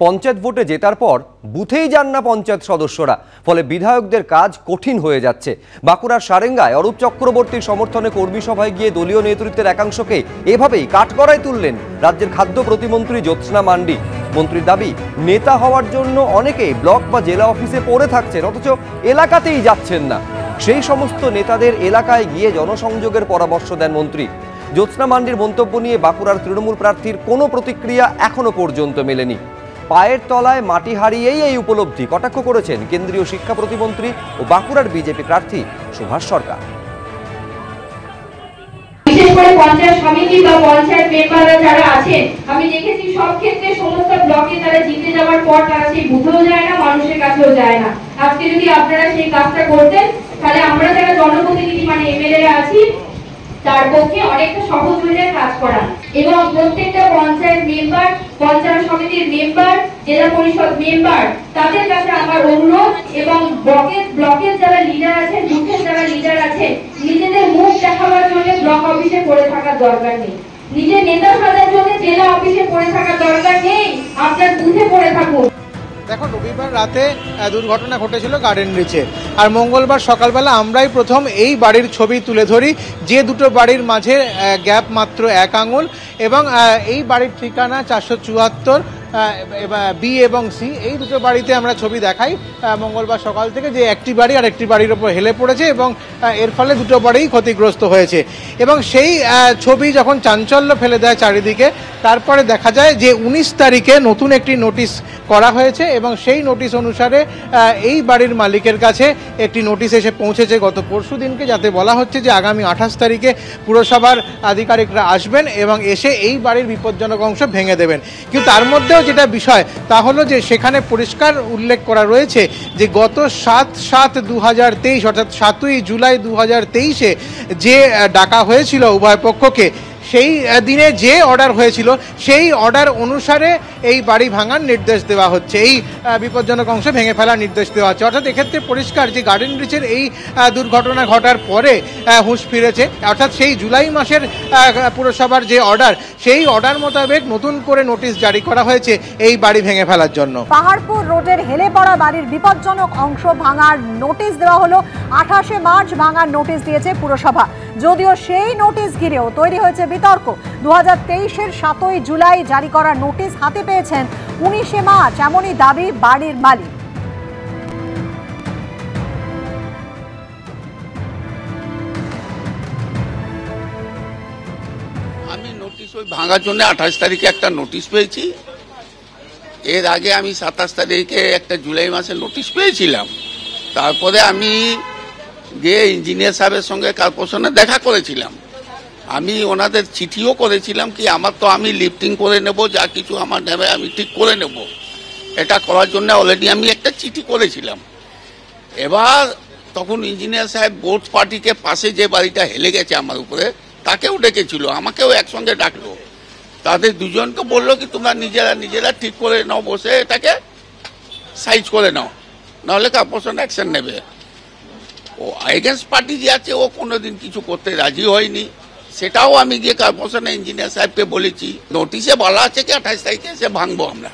পঞ্চায়েত ভোটে জেতার পর বুথেই যান না পঞ্চায়েত সদস্যরা, ফলে বিধায়কদের কাজ কঠিন হয়ে যাচ্ছে। বাঁকুড়ার সারেঙ্গায় অরূপ চক্রবর্তীর সমর্থনে কর্মী সভায় গিয়ে দলীয় নেতৃত্বের একাংশকে এভাবেই কাঠগড়ায় তুললেন রাজ্যের খাদ্য প্রতিমন্ত্রী জ্যোৎস্না মান্ডি। মন্ত্রীর দাবি, নেতা হওয়ার জন্য অনেকেই ব্লক বা জেলা অফিসে পড়ে থাকছেন, অথচ এলাকাতেই যাচ্ছেন না। সেই সমস্ত নেতাদের এলাকায় গিয়ে জনসংযোগের পরামর্শ দেন মন্ত্রী। জ্যোৎস্না মান্ডির মন্তব্য নিয়ে বাঁকুড়ার তৃণমূল প্রার্থীর কোনো প্রতিক্রিয়া এখনো পর্যন্ত মেলেনি। পায়ের তলায় মাটি হারিয়েই এই উপলব্ধি কটাক্ষ করেছেন কেন্দ্রীয় শিক্ষা প্রতিমন্ত্রী ও বাঁকুড়ার বিজেপি প্রার্থী সুভাষ সরকার। বিশেষ করে পঞ্চায়েত সমিতি বা পঞ্চায়েত মেম্বাররা যারা আছেন, আমি দেখেছি সব ক্ষেত্রে সমস্ত ব্লকে তারা জিতে যাওয়ার পর তারা সেই বুথেও যায় না, মানুষের কাছেও যায় না। আজকে যদি আপনারা সেই কাজটা করতেন, তাহলে আমরা যারা জনপ্রতিনিধি মানে এমএলএরা আছি তার পক্ষে অনেকটা সহজ হয়ে যায় কাজ করা। এবং প্রত্যেকটা পঞ্চায়েত মেম্বার, পঞ্চায়েত সমিতির মেম্বার, জেলা পরিষদ মেম্বার, তাদের কাছে আমার অনুরোধ, এবং ব্লকের যারা লিডার আছেন, বুথের যারা লিডার আছেন, নিজেদের মুখ দেখাবার জন্য ব্লক অফিসে পড়ে থাকার দরকার নেই, নিজের নেতা সাজার জন্য জেলা অফিসে পড়ে থাকার দরকার নেই, আপনার বুথে পড়ে থাকুন। দেখো, রবিবার রাতে দুর্ঘটনা ঘটেছিল গার্ডেন রিচে, আর মঙ্গলবার সকালবেলা আমরাই প্রথম এই বাড়ির ছবি তুলে ধরি, যে দুটো বাড়ির মাঝে গ্যাপ মাত্র 1 আঙুল, এবং এই বাড়ির ঠিকানা 474 বি এবং সি। এই দুটো বাড়িতে আমরা ছবি দেখাই মঙ্গলবার সকাল থেকে, যে একটি বাড়ি আর একটি বাড়ির ওপর হেলে পড়েছে এবং এর ফলে দুটো বাড়িই ক্ষতিগ্রস্ত হয়েছে। এবং সেই ছবি যখন চাঞ্চল্য ফেলে দেয় চারিদিকে, তারপরে দেখা যায় যে 19 তারিখে নতুন একটি নোটিশ করা হয়েছে, এবং সেই নোটিশ অনুসারে এই বাড়ির মালিকের কাছে একটি নোটিশ এসে পৌঁছেছে গত পরশু দিনকে, যাতে বলা হচ্ছে যে আগামী 28 তারিখে পুরসভার আধিকারিকরা আসবেন এবং এসে এই বাড়ির বিপজ্জনক অংশ ভেঙে দেবেন। কিন্তু তার মধ্যেও যেটা বিষয় তা হলো যে সেখানে পরিষ্কার উল্লেখ করা রয়েছে যে গত 7/7/2023 অর্থাৎ 7ই জুলাই 2023-এ যে ডাকা হয়েছিল উভয় পক্ষকে, সেই দিনে যে অর্ডার হয়েছিল সেই অর্ডার অনুসারে এই বাড়ি ভাঙার নির্দেশ দেওয়া হচ্ছে, এই বিপজ্জনক অংশ ভেঙে ফেলার নির্দেশ দেওয়া হচ্ছে। অর্থাৎ এক্ষেত্রে পরিষ্কার যে গার্ডেন রিচের এই দুর্ঘটনা ঘটার পরে হুঁশ ফিরেছে, অর্থাৎ সেই জুলাই মাসের পুরসভার যে অর্ডার, সেই অর্ডার মোতাবেক নতুন করে নোটিশ জারি করা হয়েছে এই বাড়ি ভেঙে ফেলার জন্য। পাহাড়পুর রোডের হেলে পড়া বাড়ির বিপজ্জনক অংশ ভাঙার নোটিশ দেওয়া হলো। 28শে মার্চ ভাঙার নোটিশ দিয়েছে পুরসভা, যদিও সেই নোটিশ ঘিরেও তৈরি হয়েছে বিতর্ক। 2023-এর 7ই জুলাই জারি করা নোটিশ হাতে পেয়েছেন 19শে মার্চ, এমনই দাবি বাড়ির মালিক। আমি নোটিশ ওই ভাঙার জন্য 28 তারিখে একটা নোটিশ পেয়েছি। এর আগে আমি 27 তারিখে একটা জুলাই মাসে নোটিশ পেয়েছিলাম। তারপরে আমি গিয়ে ইঞ্জিনিয়ার সাহেবের সঙ্গে কর্পোরেশনে দেখা করেছিলাম। আমি ওনাদের চিঠিও করেছিলাম কি আমি লিফটিং করে নেব, যা কিছু আমার নেবে আমি ঠিক করে নেব। এটা করার জন্য অলরেডি আমি একটা চিঠি করেছিলাম। এবার তখন ইঞ্জিনিয়ার সাহেব বোর্ড পার্টিকে পাশে যে বাড়িটা হেলে গেছে আমার উপরে, তাকেও ডেকেছিল, আমাকেও একসঙ্গে ডাকলো। তাদের দুজনকে বললো কি তোমরা নিজেরা ঠিক করে নাও, বসে এটাকে সাইজ করে নাও, নাহলে কর্পোরেশন অ্যাকশন নেবে। ও এগেন্স্ট পার্টি যে আছে ও কোনোদিন কিছু করতে রাজি হয়নি। সেটাও আমি গিয়ে কর্পোরেশনের ইঞ্জিনিয়ার সাহেবকে বলেছি। নোটিশে বলা আছে কি 28 তারিখে এসে ভাঙবো আমরা।